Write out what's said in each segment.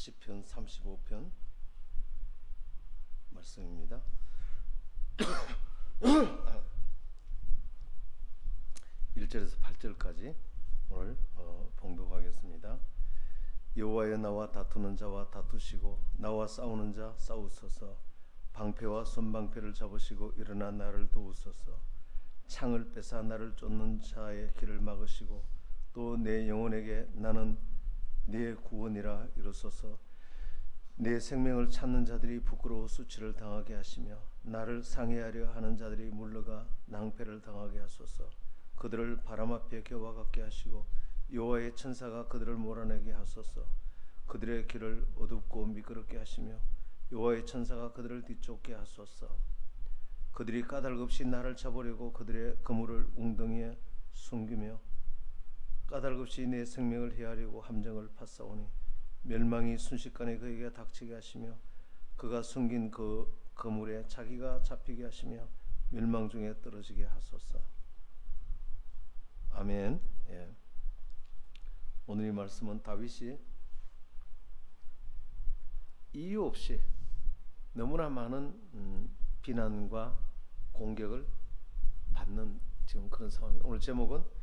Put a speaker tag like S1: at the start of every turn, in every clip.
S1: 시편 35편 말씀입니다. 1절에서 8절까지 오늘 봉독하겠습니다. 여호와여, 나와 다투는 자와 다투시고 나와 싸우는 자 싸우소서. 방패와 손방패를 잡으시고 일어나 나를 도우소서. 창을 뺏어 나를 쫓는 자의 길을 막으시고 또 내 영혼에게 나는 네 구원이라 이르소서. 내 생명을 찾는 자들이 부끄러워 수치를 당하게 하시며 나를 상해하려 하는 자들이 물러가 낭패를 당하게 하소서. 그들을 바람 앞에 겨와 같게 하시고 여호와의 천사가 그들을 몰아내게 하소서. 그들의 길을 어둡고 미끄럽게 하시며 여호와의 천사가 그들을 뒤쫓게 하소서. 그들이 까닭없이 나를 잡으려고 그들의 그물을 웅덩이에 숨기며 까닭없이 내 생명을 해하려고 함정을 파싸오니 멸망이 순식간에 그에게 닥치게 하시며 그가 숨긴 그 그물에 자기가 잡히게 하시며 멸망 중에 떨어지게 하소서. 아멘. 예. 오늘 이 말씀은 다윗이 이유 없이 너무나 많은 비난과 공격을 받는 지금 그런 상황입니다. 오늘 제목은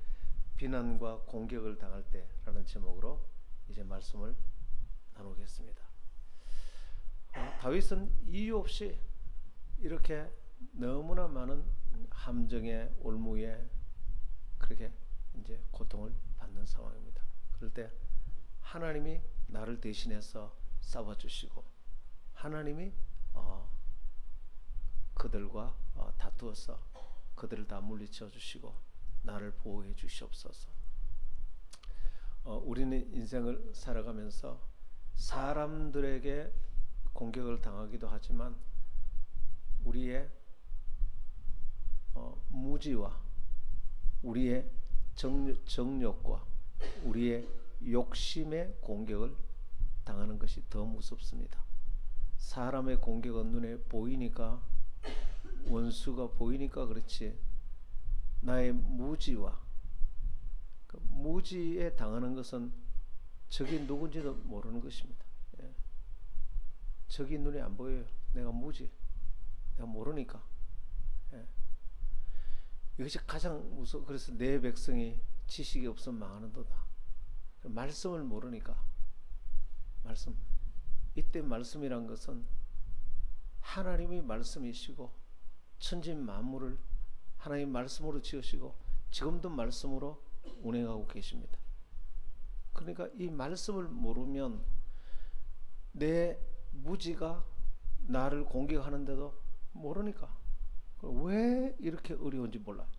S1: 비난과 공격을 당할 때라는 제목으로 이제 말씀을 나누겠습니다. 다윗은 이유 없이 이렇게 너무나 많은 함정에 올무에 그렇게 이제 고통을 받는 상황입니다. 그럴 때 하나님이 나를 대신해서 싸워주시고 하나님이 그들과 다투어서 그들을 다 물리쳐 주시고 나를 보호해 주시옵소서. 우리는 인생을 살아가면서 사람들에게 공격을 당하기도 하지만 우리의 무지와 우리의 정욕과 우리의 욕심의 공격을 당하는 것이 더 무섭습니다. 사람의 공격은 눈에 보이니까 원수가 보이니까 그렇지 나의 무지와 그 무지에 당하는 것은 적이 누군지도 모르는 것입니다. 예. 적이 눈에 안 보여요. 내가 무지, 내가 모르니까. 예. 이것이 가장 무서워. 그래서 내 백성이 지식이 없으면 망하는도다. 말씀을 모르니까. 말씀. 이때 말씀이란 것은 하나님이 말씀이시고 천지 만물을 하나님 말씀으로 지으시고 지금도 말씀으로 운행하고 계십니다. 그러니까 이 말씀을 모르면 내 무지가 나를 공격하는데도 모르니까 왜 이렇게 어려운지 몰라요.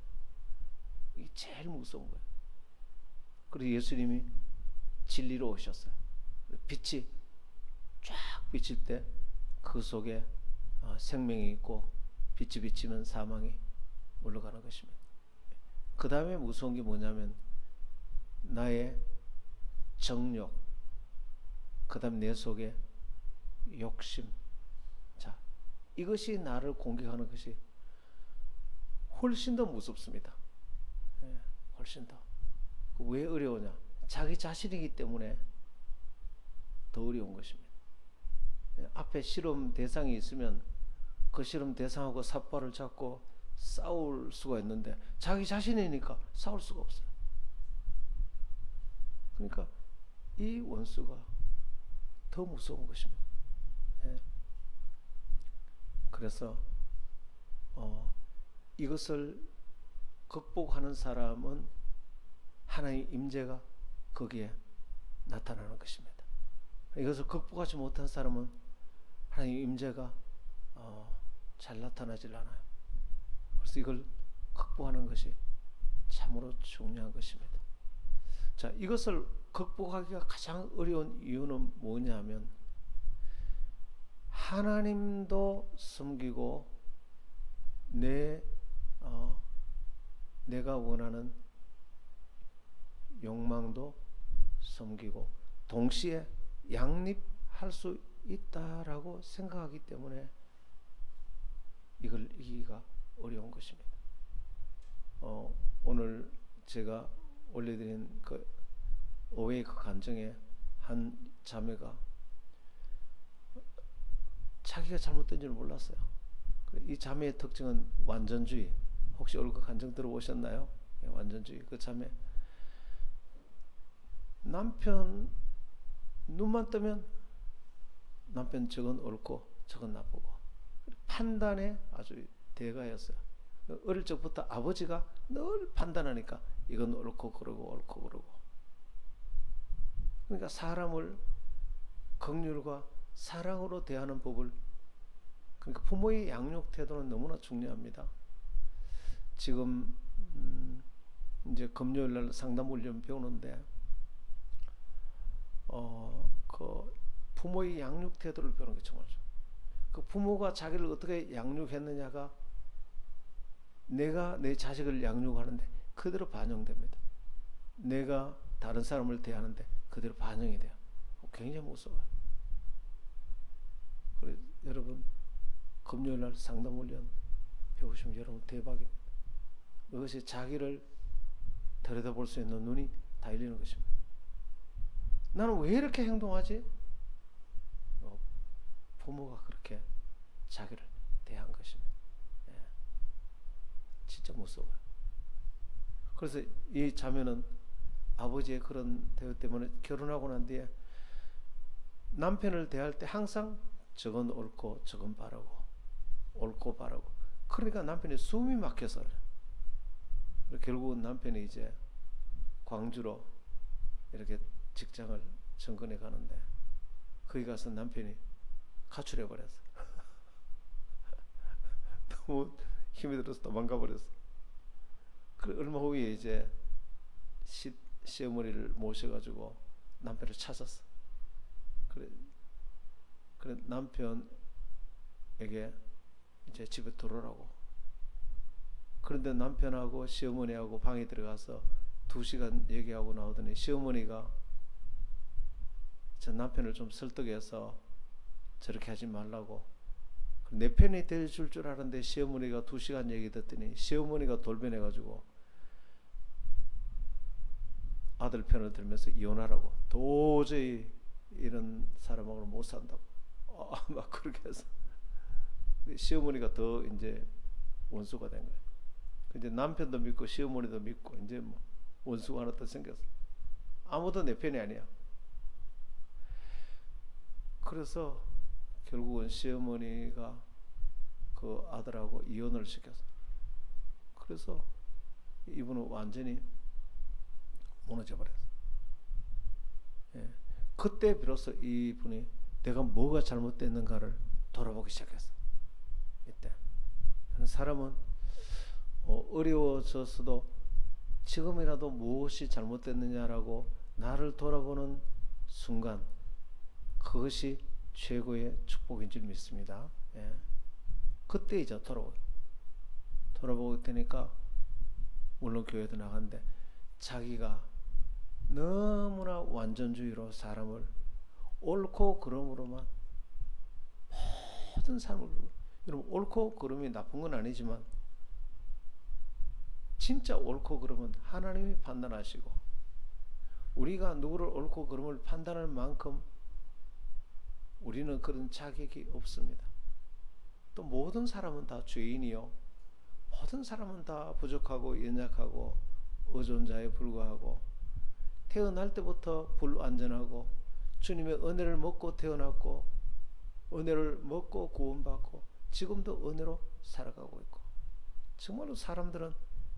S1: 이게 제일 무서운 거예요. 그래서 예수님이 진리로 오셨어요. 빛이 쫙 비칠 때 그 속에 생명이 있고 빛이 비치면 사망이 물러가는 것입니다. 그 다음에 무서운 게 뭐냐면 나의 정욕, 그 다음 내 속에 욕심. 자, 이것이 나를 공격하는 것이 훨씬 더 무섭습니다. 예, 훨씬 더. 왜 어려우냐? 자기 자신이기 때문에 더 어려운 것입니다. 예, 앞에 실험 대상이 있으면 그 실험 대상하고 삿발을 잡고 싸울 수가 있는데 자기 자신이니까 싸울 수가 없어요. 그러니까 이 원수가 더 무서운 것입니다. 예. 그래서 이것을 극복하는 사람은 하나님의 임재가 거기에 나타나는 것입니다. 이것을 극복하지 못한 사람은 하나님의 임재가 잘 나타나질 않아요. 그래서 이걸 극복하는 것이 참으로 중요한 것입니다. 자, 이것을 극복하기가 가장 어려운 이유는 뭐냐면 하나님도 섬기고 내가 원하는 욕망도 섬기고 동시에 양립할 수 있다라고 생각하기 때문에 이걸 이기기가 어려운 것입니다. 오늘 제가 올려드린 그 어웨이 그 간증에 한 자매가 자기가 잘못된 줄 몰랐어요. 이 자매의 특징은 완전주의. 혹시 오늘 그 간증 들어보셨나요? 완전주의. 그 자매 남편 눈만 뜨면 남편 저건 옳고 저건 나쁘고 판단에 아주 대가였어요. 어릴 적부터 아버지가 늘 판단하니까 이건 옳고 그러고 옳고 그러고. 그러니까 사람을 긍휼과 사랑으로 대하는 법을, 그러니까 부모의 양육 태도는 너무나 중요합니다. 지금 이제 금요일날 상담 훈련 배우는데 그 부모의 양육 태도를 배우는 게 정말 좋아요. 그 부모가 자기를 어떻게 양육했느냐가 내가 내 자식을 양육하는데 그대로 반영됩니다. 내가 다른 사람을 대하는데 그대로 반영이 돼요. 굉장히 무서워요. 그래 여러분 금요일날 상담 훈련 배우시면 여러분 대박입니다. 그것이 자기를 들여다볼 수 있는 눈이 다 열리는 것입니다. 나는 왜 이렇게 행동하지? 부모가 그렇게 자기를 대한 것입니다. 진짜 무서워요. 그래서 이 자매는 아버지의 그런 대우 때문에 결혼하고 난 뒤에 남편을 대할 때 항상 저건 옳고 저건 바르고 옳고 바르고, 그러니까 남편이 숨이 막혀서 결국은 남편이 이제 광주로 이렇게 직장을 정근해 가는데 거기 가서 남편이 가출해 버렸어. 너무 힘이 들어서 도망가 버렸어. 그래 얼마 후에 이제 시어머니를 모셔가지고 남편을 찾았어. 그래 남편에게 이제 집에 들어오라고. 그런데 남편하고 시어머니하고 방에 들어가서 2시간 얘기하고 나오더니 시어머니가 저 남편을 좀 설득해서 저렇게 하지 말라고, 내 편이 될 줄 알았는데 시어머니가 2시간 얘기 듣더니 시어머니가 돌변해가지고 아들 편을 들면서 이혼하라고, 도저히 이런 사람하고는 못 산다고 막 그렇게 해서 시어머니가 더 이제 원수가 된 거예요. 이제 남편도 믿고 시어머니도 믿고 이제 뭐 원수가 하나 더 생겼어. 아무도 내 편이 아니야. 그래서 결국은 시어머니가 그 아들하고 이혼을 시켰어. 그래서 이분은 완전히 무너져 버렸어. 그때 비로소 이분이 내가 뭐가 잘못됐는가를 돌아보기 시작했어. 이때 사람은 어려워졌어도 지금이라도 무엇이 잘못됐느냐라고 나를 돌아보는 순간, 그것이 최고의 축복인 줄 믿습니다. 그때 이제 돌아보게 되니까 물론 교회도 나갔는데 자기가 너무나 완전주의로 사람을 옳고 그름으로만 모든 삶을, 여러분 옳고 그름이 나쁜 건 아니지만 진짜 옳고 그름은 하나님이 판단하시고, 우리가 누구를 옳고 그름을 판단할 만큼 우리는 그런 자격이 없습니다. 또 모든 사람은 다 죄인이요, 모든 사람은 다 부족하고 연약하고 의존자에 불과하고, 태어날 때부터 불완전하고 주님의 은혜를 먹고 태어났고 은혜를 먹고 구원받고 지금도 은혜로 살아가고 있고, 정말로 사람들은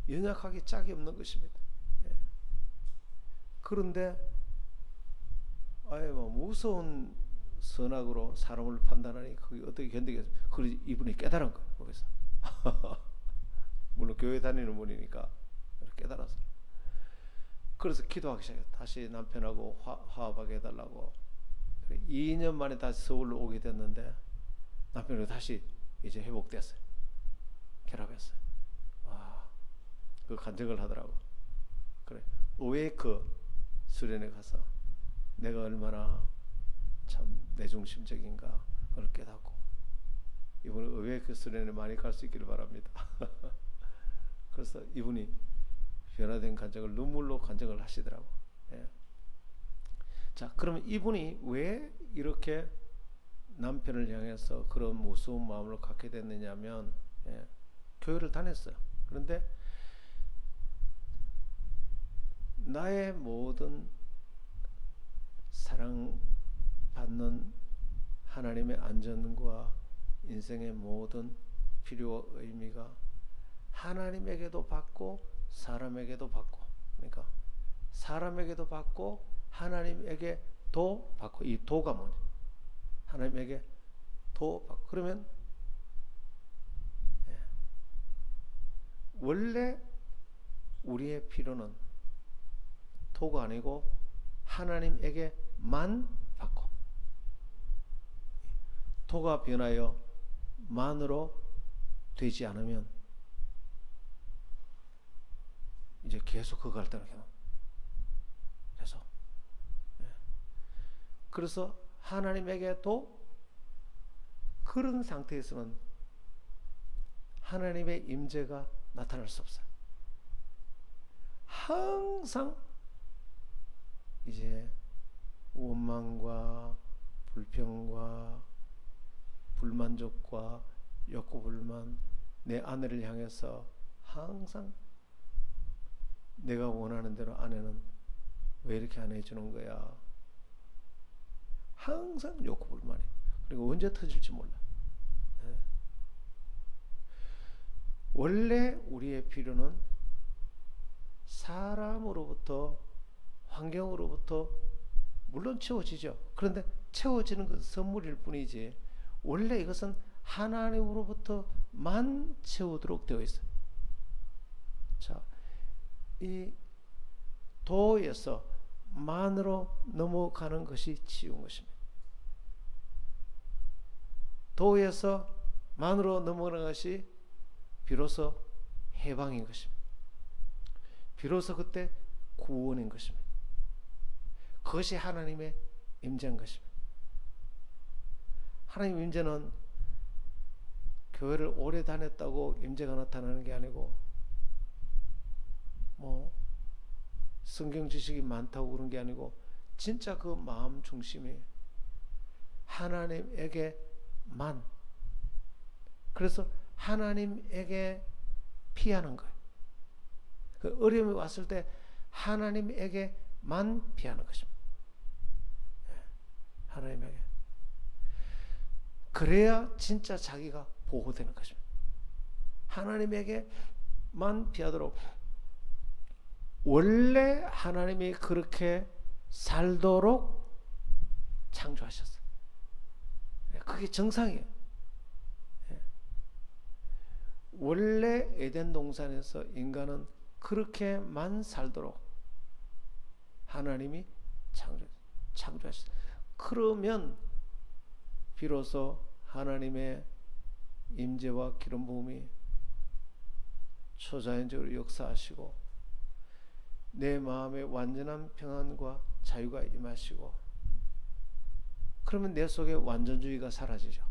S1: 연약하기 짝이 없는 것입니다. 그런데 아예 뭐 무서운 선악으로 사람을 판단하니 그게 어떻게 견디겠어요? 그래서 이분이 깨달은 거예요. 거기서 물론 교회 다니는 분이니까 깨달았어. 그래서 기도하기 시작했어요. 다시 남편하고 화합하게 해달라고. 2년 만에 다시 서울로 오게 됐는데 남편이 다시 이제 회복됐어요. 결합했어요. 그 간증을 하더라고. 그래, 오웨이크 수련회 가서 내가 얼마나 참 내중심적인가 그걸 깨닫고, 이분은 오웨이크 수련회 많이 갈 수 있기를 바랍니다. 그래서 이분이 변화된 간증을 눈물로 간증을 하시더라고. 자, 그러면 이분이 왜 이렇게 남편을 향해서 그런 무서운 마음을 갖게 됐느냐면, 교회를 다녔어요. 그런데 나의 모든 사랑받는 하나님의 안전과 인생의 모든 필요와 의미가 하나님에게도 받고 사람에게도 받고, 그러니까 사람에게도 받고 하나님에게도 받고, 이 도가 뭐냐? 하나님에게 도 받고. 그러면 원래 우리의 필요는 도가 아니고 하나님에게만 받고, 도가 변하여 만으로 되지 않으면 이제 계속 그거 할 때는 계속. 그래서 하나님에게도 그런 상태에서는 하나님의 임재가 나타날 수 없어요. 항상 이제 원망과 불평과 불만족과 욕구불만, 내 아내를 향해서 항상 내가 원하는 대로 아내는 왜 이렇게 안 해주는 거야. 항상 욕구불만해. 그리고 언제 터질지 몰라. 원래 우리의 필요는 사람으로부터, 환경으로부터 물론 채워지죠. 그런데 채워지는 것은 선물일 뿐이지 원래 이것은 하나님으로부터만 채우도록 되어 있어요. 자, 이 도에서 만으로 넘어가는 것이 치유인 것입니다. 도에서 만으로 넘어가는 것이 비로소 해방인 것입니다. 비로소 그때 구원인 것입니다. 그것이 하나님의 임재인 것입니다. 하나님의 임재는 교회를 오래 다녔다고 임재가 나타나는 게 아니고 뭐 성경 지식이 많다고 그런 게 아니고 진짜 그 마음 중심이 하나님에게만, 그래서 하나님에게 피하는 거예요. 그 어려움이 왔을 때 하나님에게만 피하는 것입니다. 하나님에게. 그래야 진짜 자기가 보호되는 것입니다. 하나님에게만 피하도록 원래 하나님이 그렇게 살도록 창조하셨어요. 그게 정상이에요. 원래 에덴 동산에서 인간은 그렇게만 살도록 하나님이 창조하셨어요. 그러면 비로소 하나님의 임재와 기름 부음이 초자연적으로 역사하시고 내 마음에 완전한 평안과 자유가 임하시고, 그러면 내 속에 완전주의가 사라지죠.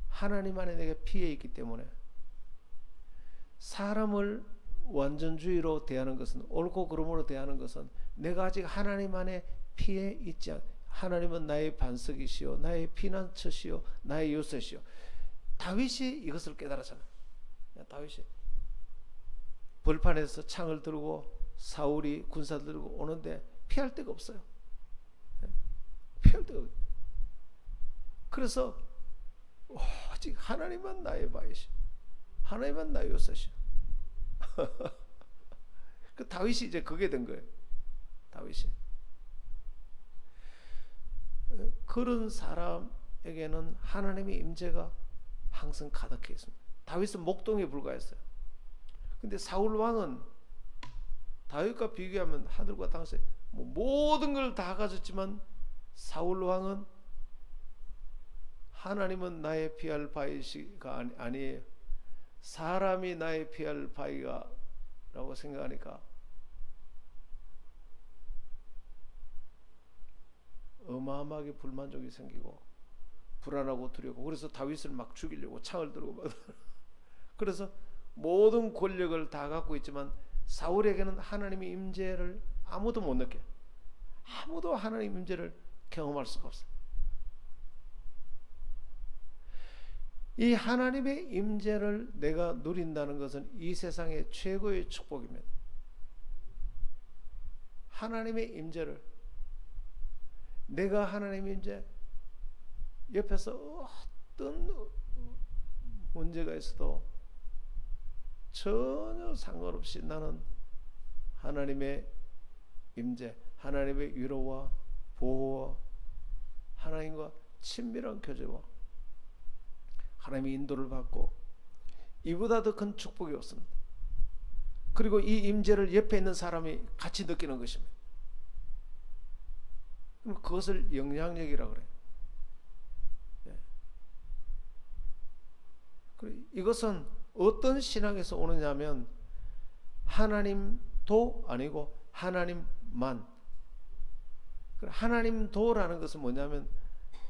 S1: 하나님 안에 내게 피해 있기 때문에 사람을 완전주의로 대하는 것은, 옳고 그름으로 대하는 것은 내가 아직 하나님 안에 피해 있지 않, 하나님은 나의 반석이시요 나의 피난처시요 나의 요새시요. 다윗이 이것을 깨달았잖아요. 다윗이 벌판에서 창을 들고 사울이 군사들 들고 오는데 피할 데가 없어요. 피할 데가 없어요. 그래서 오직 하나님만 나의 바위시, 하나님만 나의 요새시. 그 다윗이 이제 그게 된 거예요. 다윗이. 그런 사람에게는 하나님의 임재가 항상 가득해 있습니다. 다윗은 목동에 불과했어요. 근데 사울 왕은 다윗과 비교하면 하늘과 땅에 모든 걸 다 가졌지만 사울 왕은 하나님은 나의 피할 바위가 아니에요. 사람이 나의 피할 바위가 라고 생각하니까 어마어마하게 불만족이 생기고 불안하고 두렵고, 그래서 다윗을 막 죽이려고 창을 들고 막 그래서 모든 권력을 다 갖고 있지만 사울에게는 하나님의 임재를 아무도 못 느껴요. 아무도 하나님의 임재를 경험할 수가 없어요. 이 하나님의 임재를 내가 누린다는 것은 이 세상의 최고의 축복입니다. 하나님의 임재를, 내가 하나님의 임재 옆에서 어떤 문제가 있어도 전혀 상관없이 나는 하나님의 임재, 하나님의 위로와 보호와 하나님과 친밀한 교제와 하나님의 인도를 받고, 이보다 더 큰 축복이 없습니다. 그리고 이 임재를 옆에 있는 사람이 같이 느끼는 것입니다. 그럼 그것을 영향력이라고 그래요. 이것은 어떤 신앙에서 오느냐면 하나님도 아니고 하나님만. 하나님도라는 것은 뭐냐면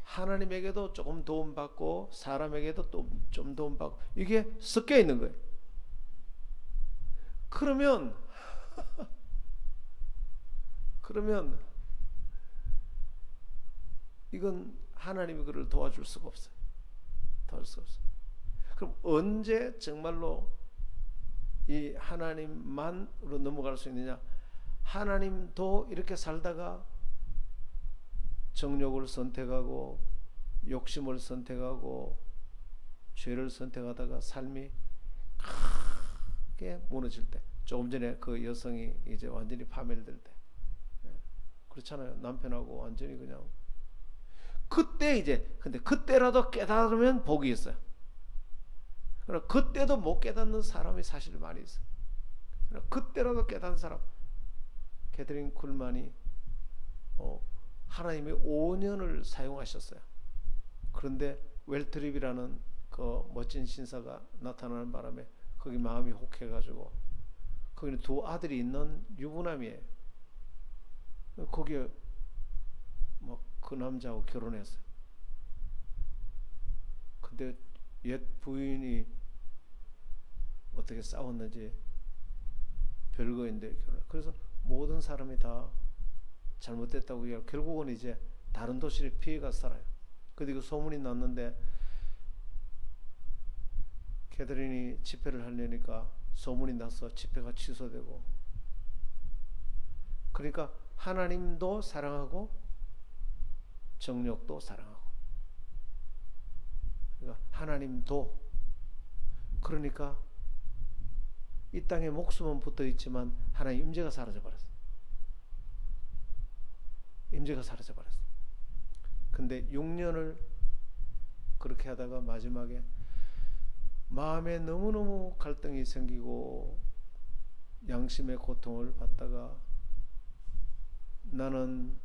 S1: 하나님에게도 조금 도움받고 사람에게도 또 좀 도움받고, 이게 섞여 있는 거예요. 그러면 이건 하나님이 그를 도와줄 수가 없어요. 도와줄 수가 없어요. 그럼 언제 정말로 이 하나님만으로 넘어갈 수 있느냐? 하나님도 이렇게 살다가 정욕을 선택하고 욕심을 선택하고 죄를 선택하다가 삶이 크게 무너질 때, 조금 전에 그 여성이 이제 완전히 파멸될 때, 그렇잖아요. 남편하고 완전히 그냥, 그때 이제, 근데 그때라도 깨달으면 복이 있어요. 그러나 그때도 못 깨닫는 사람이 사실 많이 있어요. 그러나 그때라도 깨닫는 사람, 캐서린 쿨만이 하나님이 5년을 사용하셨어요. 그런데 웰트립이라는 그 멋진 신사가 나타나는 바람에 거기 마음이 혹해가지고, 거기는 두 아들이 있는 유부남이에요. 거기에 막 그 남자하고 결혼했어요. 근데 옛 부인이 어떻게 싸웠는지 별거인데 결혼. 그래서 모든 사람이 다 잘못됐다고 얘기하고 결국은 이제 다른 도시를 피해가서 살아요. 그리고 소문이 났는데 캐서린이 집회를 하려니까 소문이 나서 집회가 취소되고. 그러니까 하나님도 사랑하고 정욕도 사랑하고, 그러니까 하나님도, 그러니까 이 땅에 목숨은 붙어 있지만 하나님 임재가 사라져 버렸어. 임재가 사라져 버렸어. 근데 6년을 그렇게 하다가 마지막에 마음에 너무너무 갈등이 생기고 양심의 고통을 받다가, 나는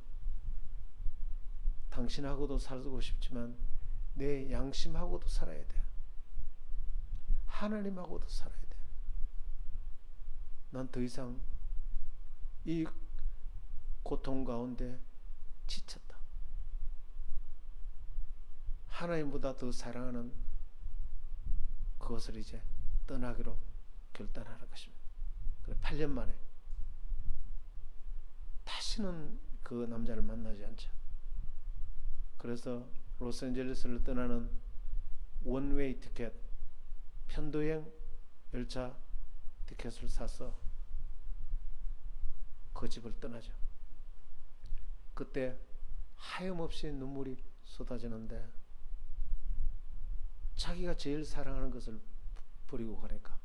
S1: 당신하고도 살고 싶지만 내 양심하고도 살아야 돼. 하나님하고도 살아야 돼. 난 더 이상 이 고통 가운데 지쳤다. 하나님보다 더 사랑하는 그것을 이제 떠나기로 결단하는 것입니다. 8년 만에 다시는 그 남자를 만나지 않죠. 그래서 로스앤젤레스를 떠나는 원웨이 티켓, 편도행 열차 티켓을 사서 그 집을 떠나죠. 그때 하염없이 눈물이 쏟아지는데, 자기가 제일 사랑하는 것을 버리고 가니까,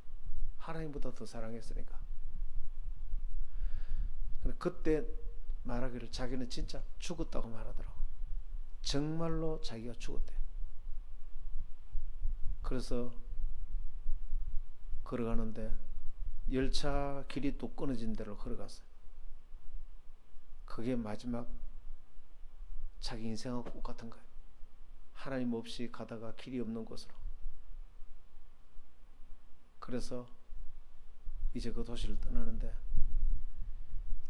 S1: 하나님보다 더 사랑했으니까. 그때 말하기를 자기는 진짜 죽었다고 말하더라고. 정말로 자기가 죽었대. 그래서 걸어가는데 열차 길이 또 끊어진 대로 걸어갔어요. 그게 마지막 자기 인생하고 똑같은 거예요. 하나님 없이 가다가 길이 없는 곳으로. 그래서 이제 그 도시를 떠나는데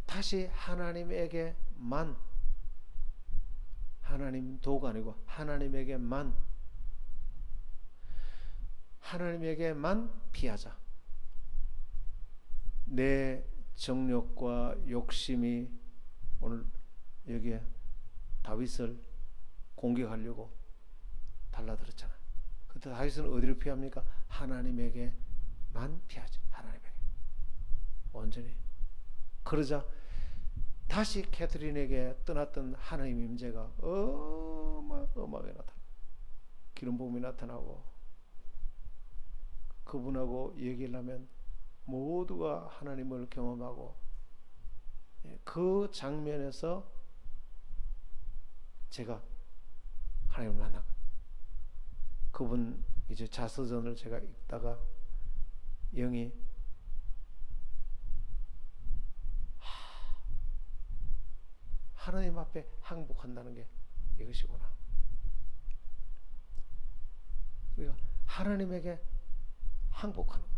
S1: 다시 하나님에게만, 하나님도가 아니고 하나님에게만 피하자. 내 정욕과 욕심이 오늘 여기에 다윗을 공격하려고 달라들었잖아. 그때 다윗은 어디로 피합니까? 하나님에게만 피하죠. 하나님에게 온전히. 그러자 다시 캐트린에게 떠났던 하나님 임재가 어마어마하게 나타나. 기름 부음이 나타나고 그분하고 얘기를 하면 모두가 하나님을 경험하고, 그 장면에서 제가 하나님을 만난 거예요. 그분 이제 자서전을 제가 읽다가 영이 하나님 앞에 항복한다는 게 이것이구나. 우리가 하나님에게 항복하는 거예요.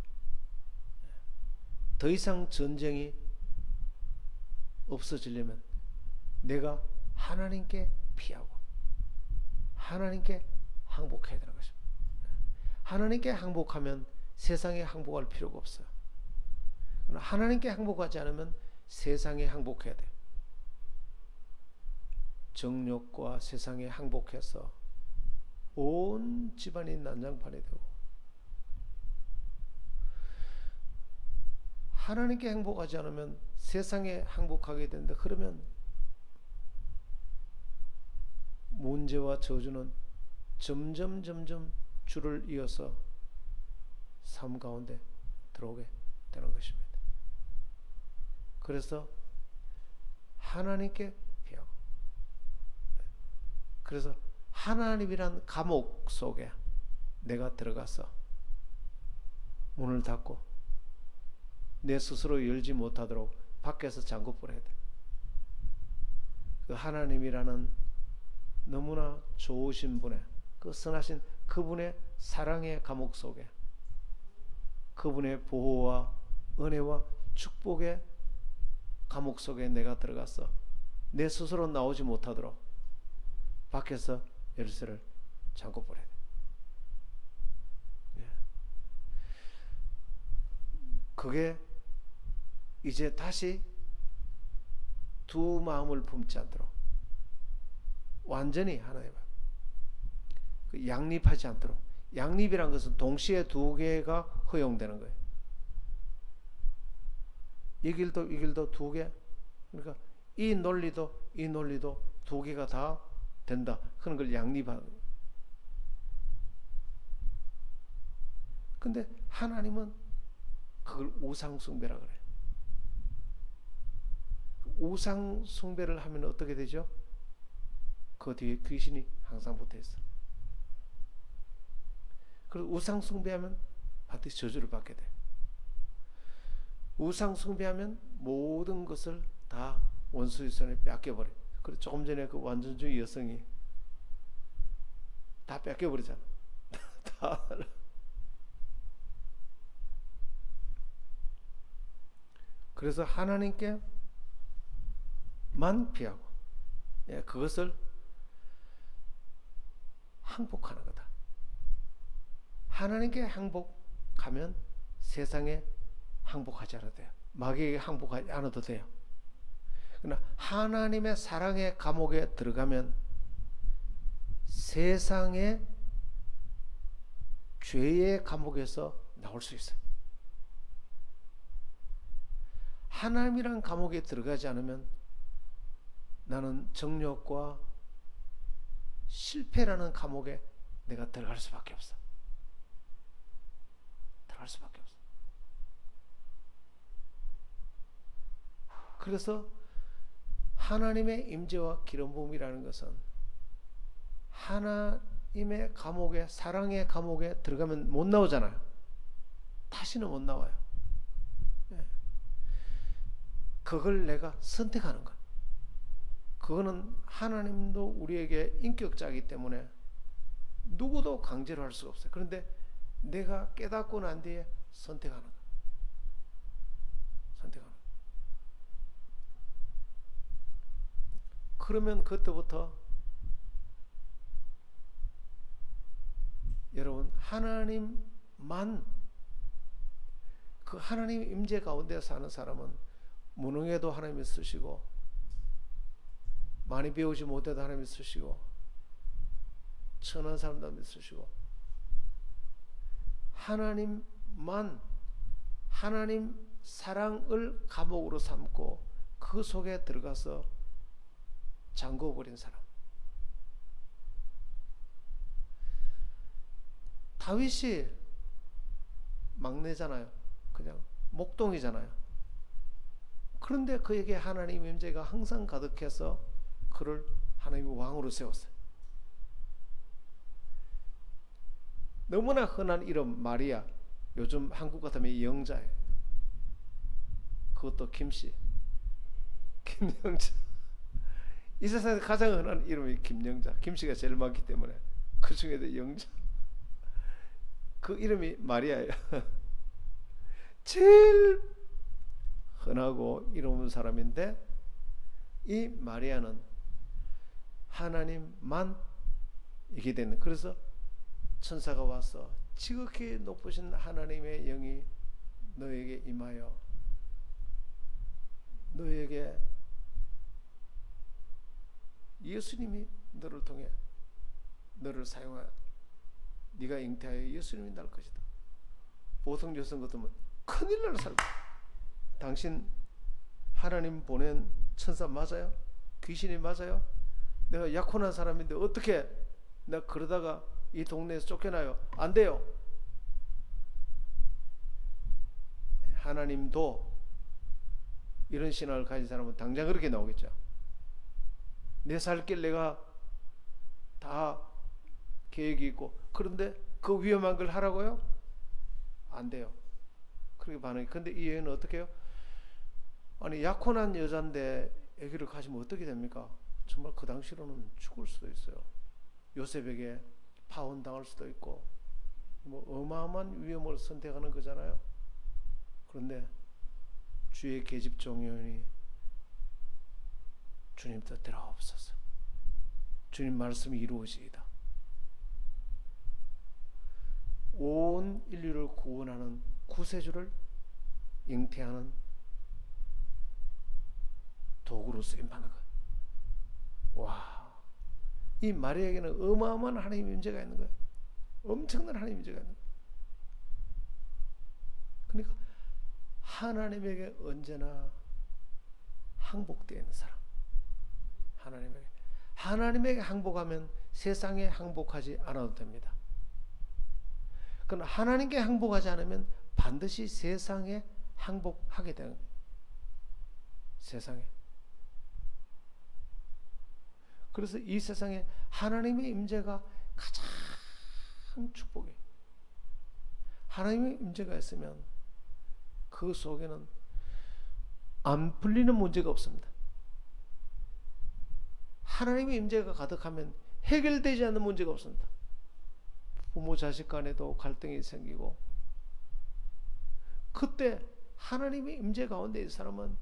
S1: 더 이상 전쟁이 없어지려면 내가 하나님께 피하고 하나님께 항복해야 되는 것입니다. 하나님께 항복하면 세상에 항복할 필요가 없어요. 그러나 하나님께 항복하지 않으면 세상에 항복해야 돼요. 정욕과 세상에 항복해서 온 집안이 난장판이 되고, 하나님께 행복하지 않으면 세상에 항복하게 된다. 그러면 문제와 저주는 점점 줄을 이어서 삶 가운데 들어오게 되는 것입니다. 그래서 하나님께 피하고, 그래서 하나님이란 감옥 속에 내가 들어가서 문을 닫고 내 스스로 열지 못하도록 밖에서 잠궈버려야 돼. 그 하나님이라는 너무나 좋으신 분의, 그 선하신 그분의 사랑의 감옥 속에, 그분의 보호와 은혜와 축복의 감옥 속에 내가 들어가서 내 스스로 나오지 못하도록 밖에서 열쇠를 잠궈버려야 돼. 그게 이제 다시 두 마음을 품지 않도록 완전히 하나님 그 양립하지 않도록. 양립이란 것은 동시에 두 개가 허용되는 거예요. 이 길도 두 개. 그러니까 이 논리도 두 개가 다 된다. 그런 걸 양립하는 거예요. 근데 하나님은 그걸 우상숭배라 그래요. 우상숭배를 하면 어떻게 되죠? 그 뒤에 귀신이 항상 붙어 있어. 그리고 우상숭배하면 반드시 저주를 받게 돼. 우상숭배하면 모든 것을 다 원수의 손에 뺏겨버려. 그리고 조금 전에 그 완전주의 여성이 다 뺏겨버리잖아. 다. 그래서 하나님께만 피하고, 그것을 항복하는 거다. 하나님께 항복하면 세상에 항복하지 않아도 돼요. 마귀에게 항복하지 않아도 돼요. 그러나 하나님의 사랑의 감옥에 들어가면 세상의 죄의 감옥에서 나올 수 있어요. 하나님이란 감옥에 들어가지 않으면 나는 정욕과 실패라는 감옥에 내가 들어갈 수밖에 없어. 들어갈 수밖에 없어. 그래서 하나님의 임재와 기름 부음이라는 것은 하나님의 감옥에, 사랑의 감옥에 들어가면 못 나오잖아요. 다시는 못 나와요. 그걸 내가 선택하는 거야. 그거는 하나님도 우리에게 인격자이기 때문에 누구도 강제로 할 수가 없어요. 그런데 내가 깨닫고 난 뒤에 선택하는 거야. 선택하는 거야. 그러면 그때부터 여러분 하나님만, 그 하나님 임재 가운데 사는 사람은 무능해도 하나님이 쓰시고, 많이 배우지 못해도 하나님이 쓰시고, 천한 사람도 하나님이 쓰시고, 하나님만, 하나님 사랑을 감옥으로 삼고 그 속에 들어가서 잠궈버린 사람. 다윗이 막내잖아요. 그냥 목동이잖아요. 그런데 그에게 하나님의 임재가 항상 가득해서 그를 하나님의 왕으로 세웠어요. 너무나 흔한 이름 마리아, 요즘 한국 같으면 영자예요. 그것도 김씨, 김영자. 이 세상에서 가장 흔한 이름이 김영자, 김씨가 제일 많기 때문에 그 중에도 영자. 그 이름이 마리아예요. 제일 흔하고 이름 없는 사람인데, 이 마리아는 하나님만 이게 되는. 그래서 천사가 와서 지극히 높으신 하나님의 영이 너에게 임하여 너에게 예수님이 너를 통해 너를 사용하여 네가 잉태하여 예수님이 날 것이다. 보통 여성 같으면 큰일 날 사람. 당신 하나님 보낸 천사 맞아요? 귀신이 맞아요? 내가 약혼한 사람인데 어떻게 내가 그러다가 이 동네에서 쫓겨나요? 안 돼요. 하나님도 이런 신앙을 가진 사람은 당장 그렇게 나오겠죠. 내 살 길 내가 다 계획이 있고, 그런데 그 위험한 걸 하라고요? 안 돼요. 그렇게 반응이. 근데 이 여인은 어떻게 해요? 아니 약혼한 여잔데 아기를 가지면 어떻게 됩니까? 정말 그 당시로는 죽을 수도 있어요. 요셉에게 파혼당할 수도 있고, 뭐 어마어마한 위험을 선택하는 거잖아요. 그런데 주의 계집종이오니 주님 뜻대로 하옵소서. 주님 말씀이 이루어지이다. 온 인류를 구원하는 구세주를 잉태하는 도구로 쓰임받는 것. 와, 이 마리아에게는 어마어마한 하나님의 임재가 있는 거예요. 엄청난 하나님의 임재가 있는 거예요. 그러니까 하나님에게 언제나 항복되어 있는 사람. 하나님에게 항복하면 세상에 항복하지 않아도 됩니다. 그러나 하나님께 항복하지 않으면 반드시 세상에 항복하게 되는 거예요. 세상에. 그래서 이 세상에 하나님의 임재가 가장 축복이에요. 하나님의 임재가 있으면 그 속에는 안 풀리는 문제가 없습니다. 하나님의 임재가 가득하면 해결되지 않는 문제가 없습니다. 부모 자식 간에도 갈등이 생기고, 그때 하나님의 임재 가운데 이 사람은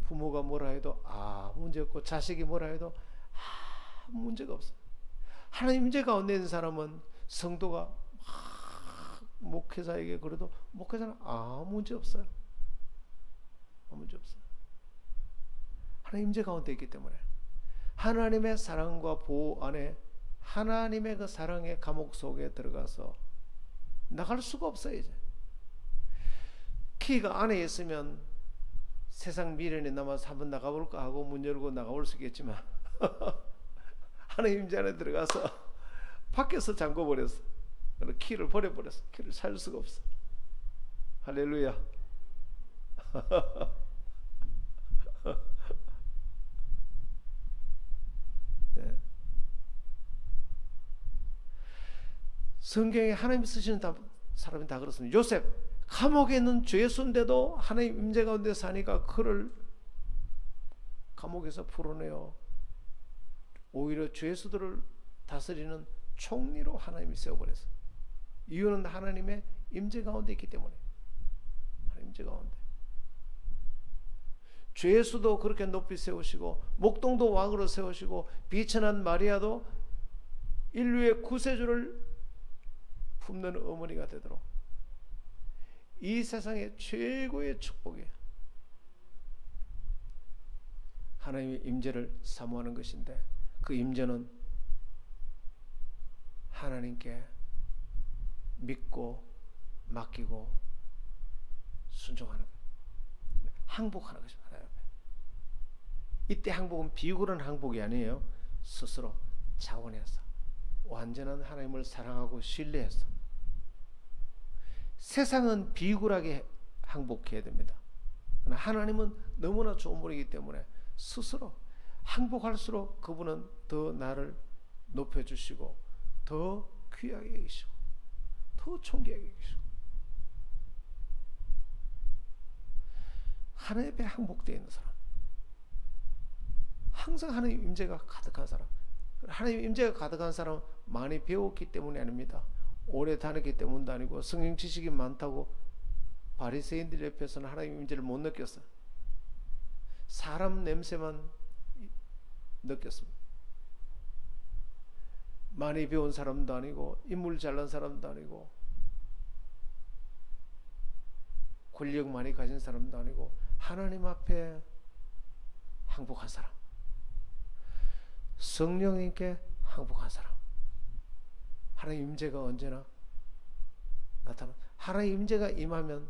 S1: 부모가 뭐라 해도 문제 없고, 자식이 뭐라 해도 문제가 없어요. 하나님 임재 가운데 있는 사람은 성도가 목회자에게 그래도 목회자는 문제 없어요. 문제 없어요. 하나님 임재 가운데 있기 때문에 하나님의 사랑과 보호 안에, 하나님의 그 사랑의 감옥 속에 들어가서 나갈 수가 없어요. 이제 키가 안에 있으면 세상 미련이 남아서 한번 나가볼까 하고 문 열고 나가볼 수 있겠지만 하나님 임재 안에 들어가서 밖에서 잠궈버렸어. 키를 버려버렸어. 키를 살 수가 없어. 할렐루야. 네. 성경에 하나님 쓰시는 사람이 다 그렇습니다. 요셉 감옥에 있는 죄수인데도 하나님 임재 가운데 사니까 그를 감옥에서 풀어내어 오히려 죄수들을 다스리는 총리로 하나님이 세워버렸어요. 이유는 하나님의 임재 가운데 있기 때문에. 하나님 임재 가운데. 죄수도 그렇게 높이 세우시고, 목동도 왕으로 세우시고, 비천한 마리아도 인류의 구세주를 품는 어머니가 되도록, 이 세상의 최고의 축복이에요. 하나님의 임재를 사모하는 것인데, 그 임재는 하나님께
S2: 믿고 맡기고 순종하는 거예요. 항복하는 것입니다. 하나님 앞에. 이때 항복은 비굴한 항복이 아니에요. 스스로 자원해서 완전한 하나님을 사랑하고 신뢰해서. 세상은 비굴하게 항복해야 됩니다. 그러나 하나님은 너무나 좋은 분이기 때문에 스스로 항복할수록 그분은 더 나를 높여주시고 더 귀하게 여기시고 더 존귀하게 여기시고. 하나님 앞에 항복되어 있는 사람, 항상 하나님 임재가 가득한 사람. 하나님 임재가 가득한 사람은 많이 배웠기 때문이 아닙니다. 오래 다녔기 때문도 아니고 성경 지식이 많다고 바리새인들 옆에서는 하나님 임재를 못 느꼈어요. 사람 냄새만 느꼈습니다. 많이 배운 사람도 아니고 인물 잘난 사람도 아니고 권력 많이 가진 사람도 아니고 하나님 앞에 항복한 사람, 성령님께 항복한 사람, 하나님 임재가 언제나 나타나. 하나님 임재가 임하면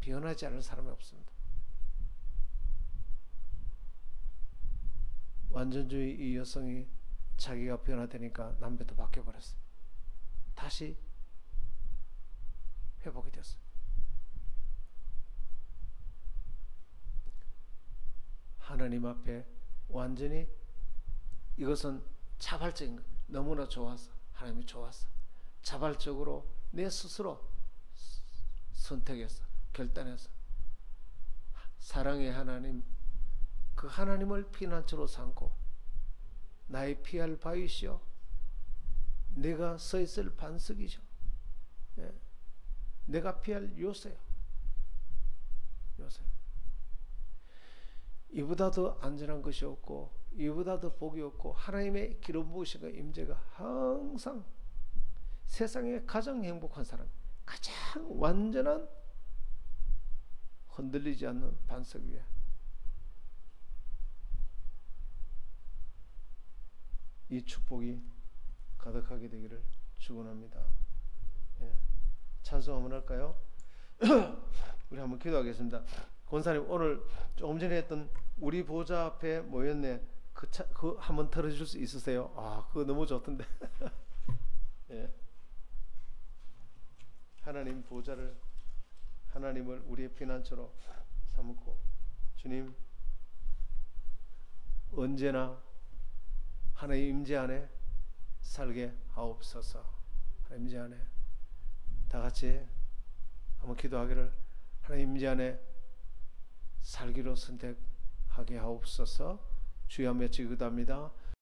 S2: 변하지 않을 사람이 없습니다. 완전주의 이 여성이 자기가 변화되니까 남편도 바뀌어버렸어요. 다시 회복이 됐어요. 하나님 앞에 완전히, 이것은 자발적인 거예요. 너무나 좋아서, 하나님이 좋아서 자발적으로 내 스스로 선택해서 결단해서 사랑의 하나님, 그 하나님을 피난처로 삼고 나의 피할 바위시오, 내가 서 있을 반석이죠, 내가 피할 요새요. 이보다 더 안전한 것이 없고 이보다 더 복이 없고 하나님의 기름 부으심과 임재가 항상 세상에 가장 행복한 사람, 가장 완전한 흔들리지 않는 반석 위에 이 축복이 가득하게 되기를 축원합니다. 찬송 한번 할까요? 우리 한번 기도하겠습니다. 권사님, 오늘 조금 전에 했던 우리 보좌 앞에 모였네, 그 한번 들어줄 수 있으세요? 아, 그거 너무 좋던데. 예. 하나님 보좌를, 하나님을 우리의 피난처로 삼고 주님 언제나 하나님 임재 안에 살게 하옵소서. 하나님 임재 안에 다 같이 한번 기도하기를, 하나님 임재 안에 살기로 선택하게 하옵소서. 주여 한번 외치기도 합니다.